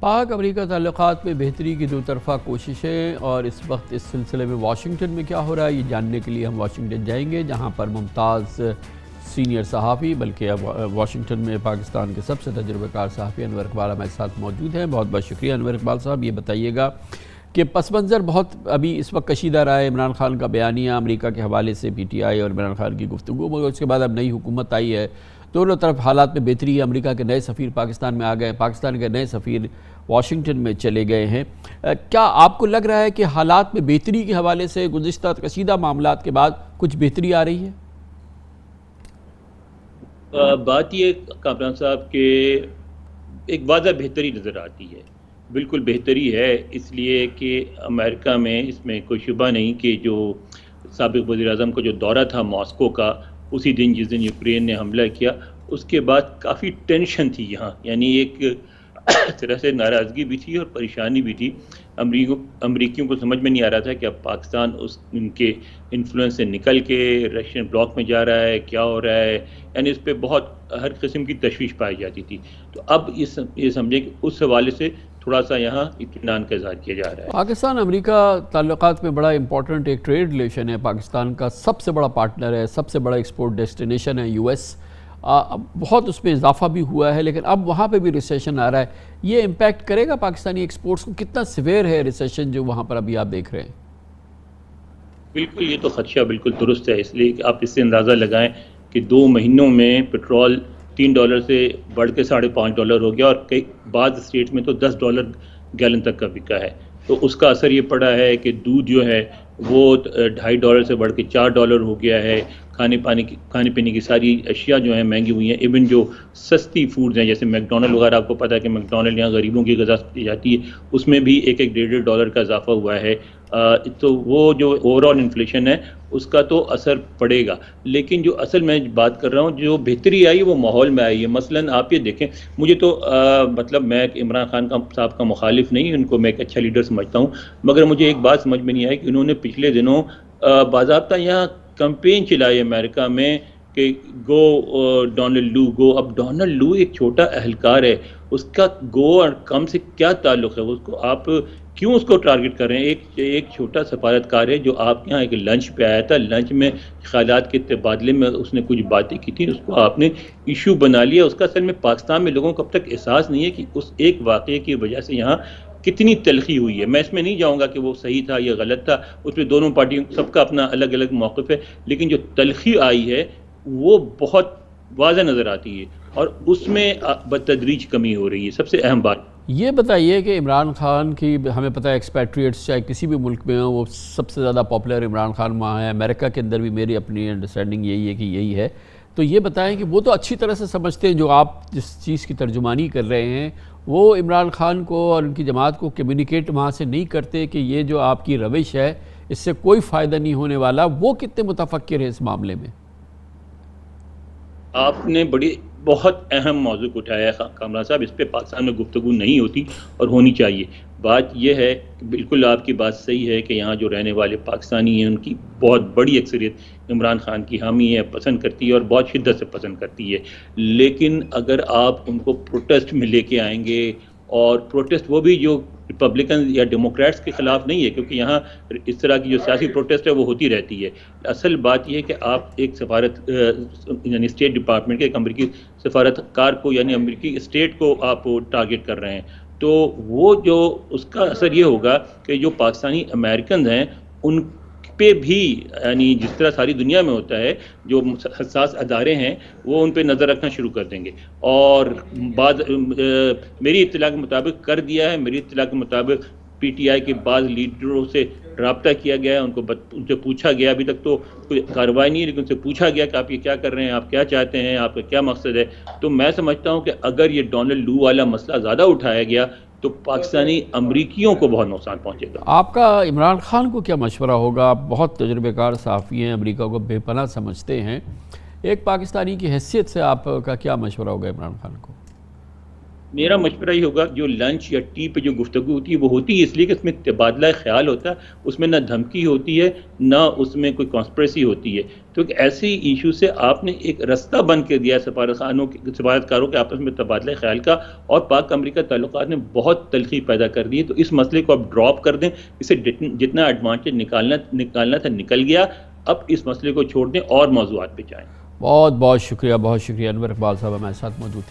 پاک امریکہ تعلقات میں بہتری کی دو طرفہ کوششیں، اور اس وقت اس سلسلے میں واشنگٹن میں کیا ہو رہا ہے یہ جاننے کے لیے ہم واشنگٹن جائیں گے، جہاں پر ممتاز سینئر صحافی بلکہ اب واشنگٹن میں پاکستان کے سب سے تجربہ کار صحافی انور اقبال ہمارے ساتھ موجود ہیں۔ بہت بہت شکریہ انور اقبال صاحب۔ یہ بتائیے گا کہ پس منظر بہت ابھی اس وقت کشیدہ رہا ہے، عمران خان کا بیانیہ امریکہ کے حوالے سے پی ٹی آئی اور عمران خان کی گفتگو، مگر اس کے بعد اب نئی حکومت آئی ہے، دونوں طرف حالات میں بہتری ہے۔ امریکہ کے نئے سفیر پاکستان میں آ گئے، پاکستان کے نئے سفیر واشنگٹن میں چلے گئے ہیں۔ کیا آپ کو لگ رہا ہے کہ حالات میں بہتری کے حوالے سے گزشتہ کشیدہ معاملات کے بعد کچھ بہتری آ رہی ہے؟ بات یہ کامران صاحب کہ ایک واضح بہتری نظر آتی ہے، بالکل بہتری ہے، اس لیے کہ امریکہ میں اس میں کوئی شبہ نہیں کہ جو سابق وزیر اعظم کا جو دورہ تھا ماسکو کا، اسی دن جس دن یوکرین نے حملہ کیا، اس کے بعد کافی ٹینشن تھی یہاں، یعنی ایک طرح سے ناراضگی بھی تھی اور پریشانی بھی تھی۔ امریکیوں کو سمجھ میں نہیں آ رہا تھا کہ اب پاکستان ان کے انفلوئنس سے نکل کے رشین بلاک میں جا رہا ہے، کیا ہو رہا ہے، یعنی اس پہ بہت ہر قسم کی تشویش پائی جاتی تھی۔ تو اب یہ سمجھیں کہ اس حوالے سے تھوڑا سا یہاں اطمینان کا اظہار کیا جا رہا ہے۔ پاکستان امریکہ تعلقات میں بڑا امپورٹنٹ ایک ٹریڈ ریلیشن ہے، پاکستان کا سب سے بڑا پارٹنر ہے، سب سے بڑا ایکسپورٹ ڈیسٹینیشن ہے یو ایس، بہت اس میں اضافہ بھی ہوا ہے، لیکن اب وہاں پہ بھی ریسیشن آ رہا ہے۔ یہ امپیکٹ کرے گا پاکستانی ایکسپورٹس کو؟ کتنا سیویئر ہے ریسیشن جو وہاں پر ابھی آپ دیکھ رہے ہیں؟ بالکل، یہ تو خدشہ بالکل درست ہے، اس لیے کہ آپ اس سے اندازہ لگائیں کہ 2 مہینوں میں پٹرول $3 سے بڑھ کے $5.5 ہو گیا، اور کئی بعض اسٹیٹس میں تو $10 گیلن تک کا بکا ہے۔ تو اس کا اثر یہ پڑا ہے کہ دودھ جو ہے وہ $2.5 سے بڑھ کے $4 ہو گیا ہے۔ کھانے پینے کی ساری اشیاء جو ہیں مہنگی ہوئی ہیں، ایون جو سستی فوڈز ہیں جیسے میک ڈونلڈ وغیرہ، آپ کو پتہ ہے کہ میک ڈونلڈ یہاں غریبوں کی غذا دی جاتی ہے، اس میں بھی $1.5 کا اضافہ ہوا ہے۔ تو وہ جو اوور آل انفلیشن ہے اس کا تو اثر پڑے گا، لیکن جو اصل میں بات کر رہا ہوں جو بہتری آئی وہ ماحول میں آئی ہے۔ مثلاً آپ یہ دیکھیں، مجھے تو مطلب میں عمران خان صاحب کا مخالف نہیں، ان کو میں ایک اچھا لیڈر سمجھتا ہوں، مگر مجھے ایک بات سمجھ میں نہیں آئی کہ انہوں نے پچھلے دنوں باضابطہ یہاں کمپین چلائی امریکہ میں کہ گو ڈونلڈ لو گو۔ اب ڈونلڈ لو ایک چھوٹا اہلکار ہے، اس کا گو اور کم سے کیا تعلق ہے؟ اس کو آپ کیوں اس کو ٹارگٹ کر رہے ہیں؟ ایک چھوٹا سفارتکار ہے جو آپ کے یہاں ایک لنچ پہ آیا تھا، لنچ میں خیالات کے تبادلے میں اس نے کچھ باتیں کی تھیں، اس کو آپ نے ایشو بنا لیا۔ اس کا اصل میں پاکستان میں لوگوں کو اب تک احساس نہیں ہے کہ اس ایک واقعے کی وجہ سے یہاں کتنی تلخی ہوئی ہے۔ میں اس میں نہیں جاؤں گا کہ وہ صحیح تھا یا غلط تھا، اس میں دونوں پارٹیوں سب کا اپنا الگ الگ موقف ہے، لیکن جو تلخی آئی ہے وہ بہت واضح نظر آتی ہے، اور اس میں بتدریج کمی ہو رہی ہے۔ سب سے اہم بات یہ بتائیے کہ عمران خان کی، ہمیں پتہ ہے ایکسپیٹریٹس چاہے کسی بھی ملک میں ہوں، وہ سب سے زیادہ پاپولر عمران خان وہاں ہے، امریکہ کے اندر بھی میری اپنی انڈرسٹینڈنگ یہی ہے کہ یہی ہے۔ تو یہ بتائیں کہ وہ تو اچھی طرح سے سمجھتے ہیں، جو آپ جس چیز کی ترجمانی کر رہے ہیں وہ عمران خان کو اور ان کی جماعت کو کمیونیکیٹ وہاں سے نہیں کرتے کہ یہ جو آپ کی روش ہے اس سے کوئی فائدہ نہیں ہونے والا، وہ کتنے متفکر ہیں اس معاملے میں؟ آپ نے بہت اہم موضوع اٹھایا ہے کامران صاحب، اس پہ پاکستان میں گفتگو نہیں ہوتی اور ہونی چاہیے۔ بات یہ ہے کہ بالکل آپ کی بات صحیح ہے کہ یہاں جو رہنے والے پاکستانی ہیں ان کی بہت بڑی اکثریت عمران خان کی حامی ہے، پسند کرتی ہے اور بہت شدت سے پسند کرتی ہے، لیکن اگر آپ ان کو پروٹیسٹ میں لے کے آئیں گے، اور پروٹیسٹ وہ بھی جو ریپبلکن یا ڈیموکریٹس کے خلاف نہیں ہے، کیونکہ یہاں اس طرح کی جو سیاسی پروٹیسٹ ہے وہ ہوتی رہتی ہے۔ اصل بات یہ ہے کہ آپ ایک سفارت یعنی اسٹیٹ ڈپارٹمنٹ کے ایک امریکی سفارتکار کو، یعنی امریکی اسٹیٹ کو آپ ٹارگٹ کر رہے ہیں، تو وہ جو اس کا اثر یہ ہوگا کہ جو پاکستانی امریکنز ہیں ان پہ بھی، یعنی جس طرح ساری دنیا میں ہوتا ہے، جو حساس ادارے ہیں وہ ان پہ نظر رکھنا شروع کر دیں گے، اور بعض میری اطلاع کے مطابق کر دیا ہے، میری اطلاع کے مطابق پی ٹی آئی کے بعض لیڈروں سے رابطہ کیا گیا ہے، ان سے پوچھا گیا، ابھی تک تو کوئی کارروائی نہیں ہے لیکن ان سے پوچھا گیا کہ آپ یہ کیا کر رہے ہیں، آپ کیا چاہتے ہیں، آپ کا کیا مقصد ہے۔ تو میں سمجھتا ہوں کہ اگر یہ ڈونلڈ لو والا مسئلہ زیادہ اٹھایا گیا تو پاکستانی امریکیوں کو بہت نقصان پہنچے گا۔ آپ کا عمران خان کو کیا مشورہ ہوگا؟ آپ بہت تجربہ کار صحافی ہیں، امریکہ کو بے پناہ سمجھتے ہیں، ایک پاکستانی کی حیثیت سے آپ کا کیا مشورہ ہوگا عمران خان کو؟ میرا مشورہ یہ ہوگا جو لنچ یا ٹی پہ جو گفتگو ہوتی ہے وہ ہوتی ہے اس لیے کہ اس میں تبادلہ خیال ہوتا ہے، اس میں نہ دھمکی ہوتی ہے نہ اس میں کوئی کانسپریسی ہوتی ہے. تو ایسے ایشو سے آپ نے ایک رستہ بند کر دیا سفارتکاروں کے آپس میں تبادلہ خیال کا، اور پاک امریکہ تعلقات میں بہت تلخی پیدا کر دی ہے. تو اس مسئلے کو آپ ڈراپ کر دیں، اسے جتنا ایڈوانٹیج نکالنا تھا نکل گیا، اب اس مسئلے کو چھوڑ دیں اور موضوعات پہ جائیں. بہت بہت شکریہ انور اقبال صاحب ہمارے ساتھ موجود تھے.